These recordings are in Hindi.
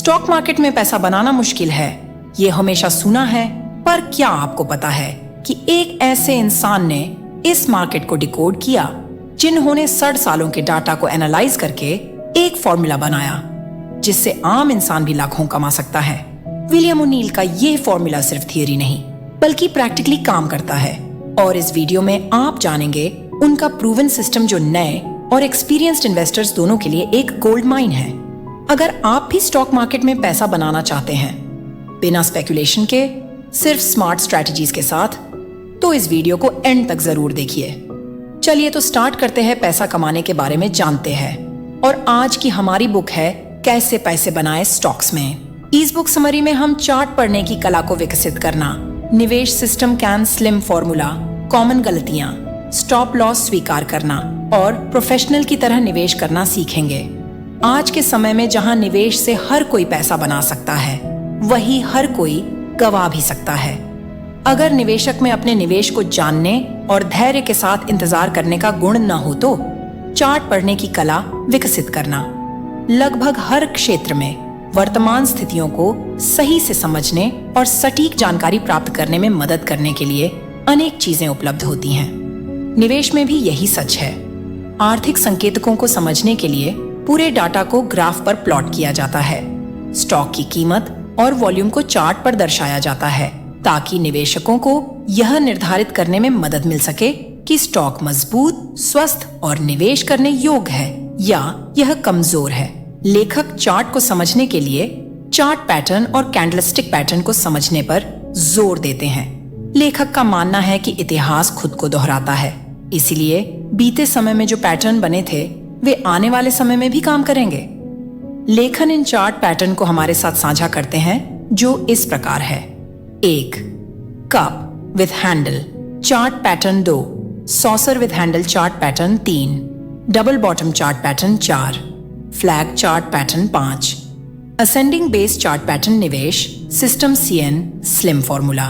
स्टॉक मार्केट में पैसा बनाना मुश्किल है, ये हमेशा सुना है, पर क्या आपको पता है कि एक ऐसे इंसान ने इस मार्केट को डिकोड किया जिन्होंने 60 सालों के डाटा को एनालाइज करके एक फॉर्मूला बनाया जिससे आम इंसान भी लाखों कमा सकता है। विलियम ओनील का ये फॉर्मूला सिर्फ थियरी नहीं बल्कि प्रैक्टिकली काम करता है और इस वीडियो में आप जानेंगे उनका प्रूवन सिस्टम जो नए और एक्सपीरियंस्ड इन्वेस्टर्स दोनों के लिए एक गोल्ड माइन है। अगर आप भी स्टॉक मार्केट में पैसा बनाना चाहते हैं बिना स्पेकुलेशन के, सिर्फ स्मार्ट स्ट्रेटजीज के साथ, तो इस वीडियो को एंड तक जरूर देखिए। चलिए तो स्टार्ट करते हैं पैसा कमाने के बारे में जानते हैं। और आज की हमारी बुक है कैसे पैसे बनाए स्टॉक्स में। इस बुक समरी में हम चार्ट पढ़ने की कला को विकसित करना, निवेश system can slim formula, common गलतियां, स्टॉप लॉस स्वीकार करना और प्रोफेशनल की तरह निवेश करना सीखेंगे। आज के समय में जहां निवेश से हर कोई पैसा बना सकता है, वही हर कोई गवा भी सकता है। अगर निवेशक में अपने निवेश को जानने और धैर्य के साथ इंतजार करने का गुण न हो तो चार्ट पढ़ने की कला विकसित करना लगभग हर क्षेत्र में वर्तमान स्थितियों को सही से समझने और सटीक जानकारी प्राप्त करने में मदद करने के लिए अनेक चीजें उपलब्ध होती हैं। निवेश में भी यही सच है। आर्थिक संकेतकों को समझने के लिए पूरे डाटा को ग्राफ पर प्लॉट किया जाता है। स्टॉक की कीमत और वॉल्यूम को चार्ट पर दर्शाया जाता है ताकि निवेशकों को यह निर्धारित करने में मदद मिल सके कि स्टॉक मजबूत, स्वस्थ और निवेश करने योग्य है या यह कमजोर है। लेखक चार्ट को समझने के लिए चार्ट पैटर्न और कैंडलस्टिक पैटर्न को समझने पर जोर देते हैं। लेखक का मानना है कि इतिहास खुद को दोहराता है, इसलिए बीते समय में जो पैटर्न बने थे वे आने वाले समय में भी काम करेंगे। लेखन इन चार्ट पैटर्न को हमारे साथ साझा करते हैं जो इस प्रकार है। 1. Cup with handle chart pattern 2, saucer with handle chart pattern 3, double bottom chart pattern 4, flag chart pattern 5, ascending base chart pattern निवेश सिस्टम CN स्लिम फॉर्मूला।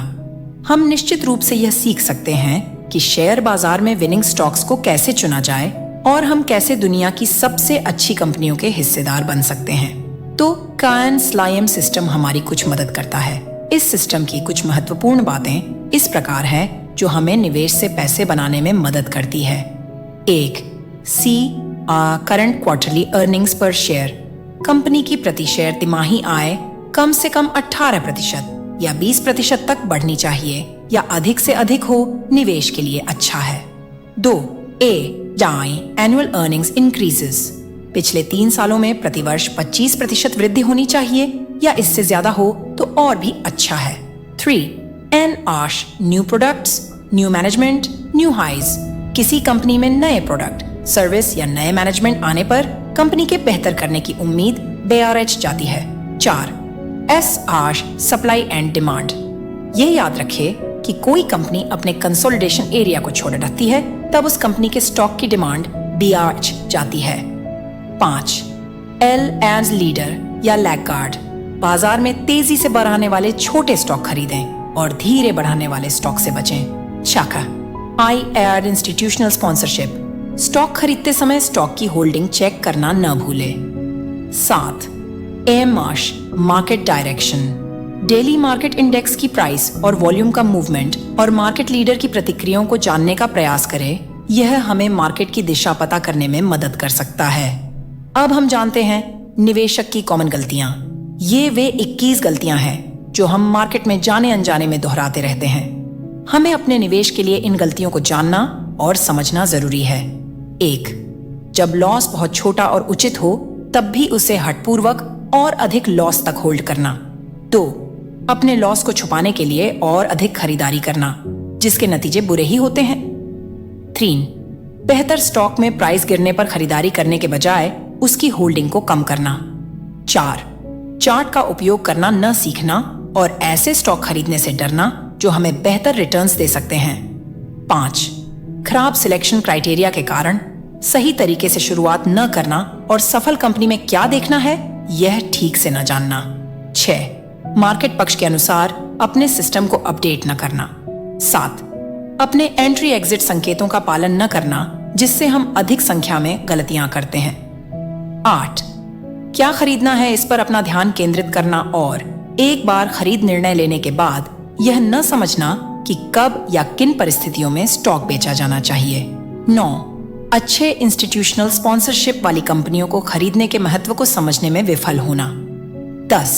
हम निश्चित रूप से यह सीख सकते हैं कि शेयर बाजार में विनिंग स्टॉक्स को कैसे चुना जाए और हम कैसे दुनिया की सबसे अच्छी कंपनियों के हिस्सेदार बन सकते हैं। तो कैन स्लाइम सिस्टम हमारी कुछ मदद करता है। इस सिस्टम की कुछ महत्वपूर्ण बातें इस प्रकार हैं जो हमें निवेश से पैसे बनाने में मदद करती है। 1. करंट क्वार्टरली अर्निंग्स पर शेयर। कंपनी की प्रति शेयर तिमाही आय कम से कम 18% या 20% तक बढ़नी चाहिए या अधिक से अधिक हो निवेश के लिए अच्छा है। 2. Annual earnings increases. पिछले 3 सालों में प्रतिवर्ष 25% वृद्धि होनी चाहिए या इससे ज्यादा हो तो और भी अच्छा है। 3. New products, new management, new highs. किसी कंपनी में नए प्रोडक्ट, सर्विस या नए मैनेजमेंट आने पर कंपनी के बेहतर करने की उम्मीद बेआरएच जाती है। 4. Supply and demand. ये याद रखे कि कोई कंपनी अपने कंसोलिडेशन एरिया को छोड़ देती है तब उस कंपनी के स्टॉक की डिमांड BRH जाती है। 5. एज लीडर या लैगगार्ड। बाजार में तेजी से बढ़ाने वाले छोटे स्टॉक खरीदें और धीरे बढ़ाने वाले स्टॉक से बचें। शाखा इंस्टीट्यूशनल स्पॉन्सरशिप। स्टॉक खरीदते समय स्टॉक की होल्डिंग चेक करना न भूलें। 7. Market direction. Daily market index की प्राइस और वॉल्यूम का मूवमेंट और मार्केट लीडर की प्रतिक्रियाओं को जानने का प्रयास करें। यह हमें मार्केट की दिशा पता करने में मदद कर सकता है। अब हम जानते हैं निवेशक की कॉमन गलतियां। ये वे 21 गलतियां हैं जो हम मार्केट में जाने अनजाने में दोहराते रहते हैं। हमें अपने निवेश के लिए इन गलतियों को जानना और समझना जरूरी है। 1. जब लॉस बहुत छोटा और उचित हो तब भी उसे हठपूर्वक और अधिक लॉस तक होल्ड करना। 2. अपने लॉस को छुपाने के लिए और अधिक खरीदारी करना जिसके नतीजे बुरे ही होते हैं। 3. बेहतर स्टॉक में प्राइस गिरने पर खरीदारी करने के बजाय उसकी होल्डिंग को कम करना। 4. चार्ट का उपयोग करना न सीखना और ऐसे स्टॉक खरीदने से डरना जो हमें बेहतर रिटर्न्स दे सकते हैं। 5. खराब सिलेक्शन क्राइटेरिया के कारण सही तरीके से शुरुआत न करना और सफल कंपनी में क्या देखना है यह ठीक से न जानना। 6. मार्केट पक्ष के अनुसार अपने सिस्टम को अपडेट न करना। 7. अपने एंट्री एग्जिट संकेतों का पालन न करना जिससे हम अधिक संख्या में गलतियां करते हैं। 8. क्या खरीदना है इस पर अपना ध्यान केंद्रित करना और एक बार खरीद निर्णय लेने के बाद यह न समझना कि कब या किन परिस्थितियों में स्टॉक बेचा जाना चाहिए। 9. अच्छे इंस्टीट्यूशनल स्पॉन्सरशिप वाली कंपनियों को खरीदने के महत्व को समझने में विफल होना। 10.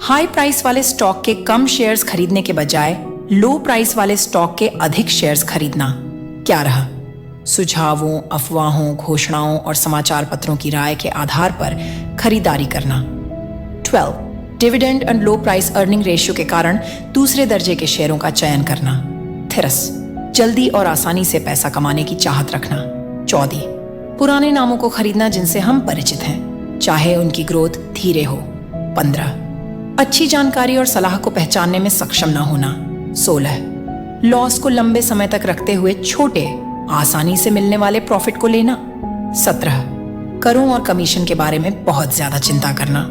हाई प्राइस वाले स्टॉक के कम शेयर्स खरीदने के बजाय लो प्राइस वाले स्टॉक के अधिक शेयर्स खरीदना। 11. सुझावों, अफवाहों, घोषणाओं और समाचार पत्रों की राय के आधार पर खरीदारी करना। 12. Dividend and low price earning ratio के कारण दूसरे दर्जे के शेयरों का चयन करना। 13. जल्दी और आसानी से पैसा कमाने की चाहत रखना। 14. पुराने नामों को खरीदना जिनसे हम परिचित हैं, चाहे उनकी ग्रोथ धीरे हो। 15. अच्छी जानकारी और सलाह को पहचानने में सक्षम न होना। 16. लॉस को लंबे समय तक रखते हुए छोटे, आसानी से मिलने वाले प्रॉफिट को लेना। 17. करों और कमीशन के बारे में बहुत ज्यादा चिंता करना।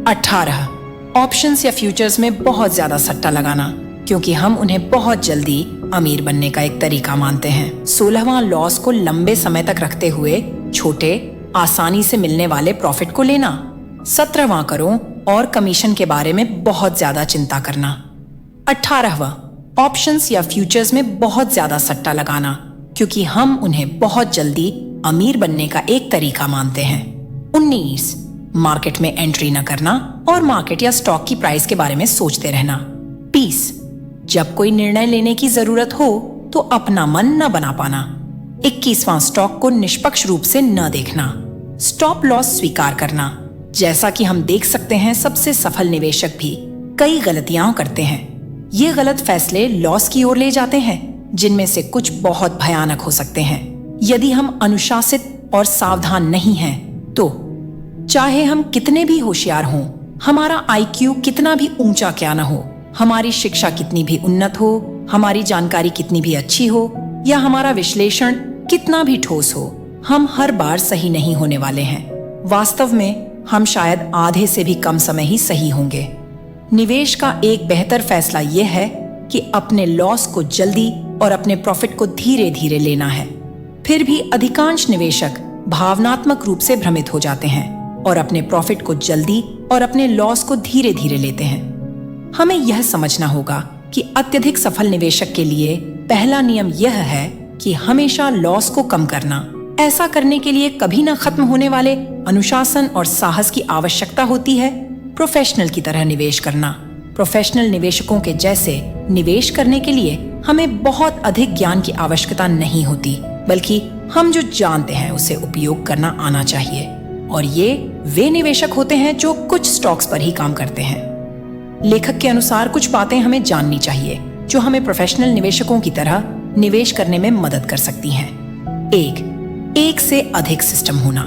18. ऑप्शंस या फ्यूचर्स में बहुत ज्यादा सट्टा लगाना, क्योंकि हम उन्हें बहुत जल्दी अमीर बनने का एक तरीका मानते हैं। 16वां लॉस को लंबे समय तक रखते हुए छोटे, आसानी से मिलने वाले प्रॉफिट को लेना। 17वां करों और कमीशन के बारे में बहुत ज्यादा चिंता करना। 18वां ऑप्शंस या फ्यूचर्स में बहुत ज्यादा सट्टा लगाना, क्योंकि हम उन्हें बहुत जल्दी अमीर बनने का एक तरीका मानते हैं। 19 मार्केट में एंट्री न करना और मार्केट या स्टॉक की प्राइस के बारे में सोचते रहना। 20 जब कोई निर्णय लेने की जरूरत हो तो अपना मन न बना पाना। 21वां स्टॉक को निष्पक्ष रूप से न देखना। स्टॉप लॉस स्वीकार करना। जैसा कि हम देख सकते हैं, सबसे सफल निवेशक भी कई गलतियां करते हैं। ये गलत फैसले लॉस की ओर ले जाते हैं, जिनमें से कुछ बहुत भयानक हो सकते हैं। यदि हम अनुशासित और सावधान नहीं हैं, तो चाहे हम कितने भी होशियार हों, हमारा IQ कितना भी ऊंचा क्या न हो, हमारी शिक्षा कितनी भी उन्नत हो, हमारी जानकारी कितनी भी अच्छी हो या हमारा विश्लेषण कितना भी ठोस हो, हम हर बार सही नहीं होने वाले हैं। वास्तव में हम शायद आधे से भी कम समय ही सही होंगे। निवेश का एक बेहतर फैसला यह है कि अपने लॉस को जल्दी और अपने प्रॉफिट को धीरे धीरे लेना है। फिर भी अधिकांश निवेशक भावनात्मक रूप से भ्रमित हो जाते हैं और अपने प्रॉफिट को जल्दी और अपने लॉस को धीरे धीरे लेते हैं। हमें यह समझना होगा कि अत्यधिक सफल निवेशक के लिए पहला नियम यह है कि हमेशा लॉस को कम करना। ऐसा करने के लिए कभी न खत्म होने वाले अनुशासन और साहस की आवश्यकता होती है। प्रोफेशनल की तरह निवेश करना। प्रोफेशनल निवेशकों के जैसे निवेश करने के लिए हमें बहुत अधिक ज्ञान की आवश्यकता नहीं होती, बल्कि हम जो जानते हैं उसे उपयोग करना आना चाहिए। और ये वे निवेशक होते हैं जो कुछ स्टॉक्स पर ही काम करते हैं। लेखक के अनुसार कुछ बातें हमें जाननी चाहिए जो हमें प्रोफेशनल निवेशकों की तरह निवेश करने में मदद कर सकती हैं। 1 से अधिक सिस्टम होना।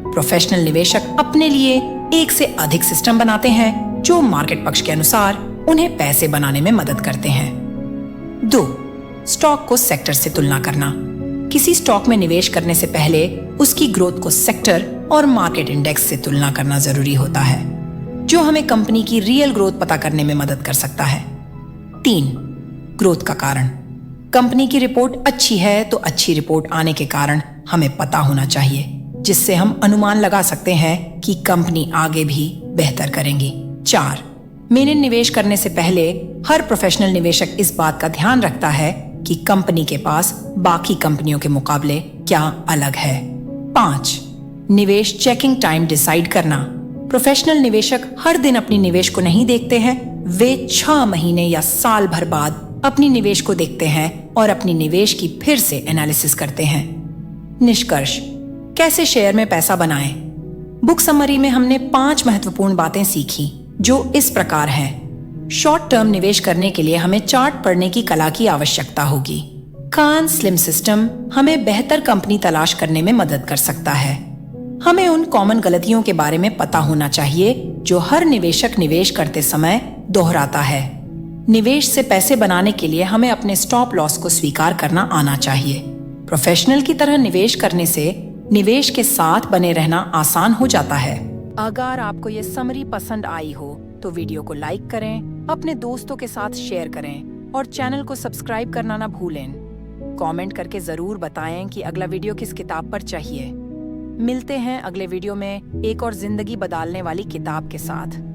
प्रोफेशनल निवेशक अपने लिए एक से अधिक सिस्टम बनाते हैं जो मार्केट पक्ष के अनुसार उन्हें पैसे बनाने में मदद करते हैं। 2 स्टॉक को सेक्टर से तुलना करना। किसी स्टॉक में निवेश करने से पहले उसकी ग्रोथ को सेक्टर और मार्केट इंडेक्स से तुलना करना जरूरी होता है, जो हमें कंपनी की रियल ग्रोथ पता करने में मदद कर सकता है। 3 ग्रोथ का कारण। कंपनी की रिपोर्ट अच्छी है तो अच्छी रिपोर्ट आने के कारण हमें पता होना चाहिए, जिससे हम अनुमान लगा सकते हैं कि कंपनी आगे भी बेहतर करेंगी। 4 मैंने निवेश करने से पहले हर प्रोफेशनल निवेशक इस बात का ध्यान रखता है कि कंपनी के पास बाकी कंपनियों के मुकाबले क्या अलग है। 5 निवेश चेकिंग टाइम डिसाइड करना। प्रोफेशनल निवेशक हर दिन अपनी निवेश को नहीं देखते हैं, वे 6 महीने या साल भर बाद अपनी निवेश को देखते हैं और अपनी निवेश की फिर से एनालिसिस करते हैं। निष्कर्ष, कैसे शेयर में पैसा बनाएं। बुक समरी में हमने 5 महत्वपूर्ण बातें सीखी जो इस प्रकार हैं। शॉर्ट टर्म निवेश करने के लिए हमें चार्ट पढ़ने की कला की आवश्यकता होगी। कान स्लिम सिस्टम हमें बेहतर कंपनी तलाश करने में मदद कर सकता है। हमें उन कॉमन गलतियों के बारे में पता होना चाहिए जो हर निवेशक निवेश करते समय दोहराता है। निवेश से पैसे बनाने के लिए हमें अपने स्टॉप लॉस को स्वीकार करना आना चाहिए। प्रोफेशनल की तरह निवेश करने से निवेश के साथ बने रहना आसान हो जाता है। अगर आपको ये समरी पसंद आई हो तो वीडियो को लाइक करें, अपने दोस्तों के साथ शेयर करें और चैनल को सब्सक्राइब करना ना भूलें। कमेंट करके जरूर बताएं कि अगला वीडियो किस किताब पर चाहिए। मिलते हैं अगले वीडियो में एक और जिंदगी बदलने वाली किताब के साथ।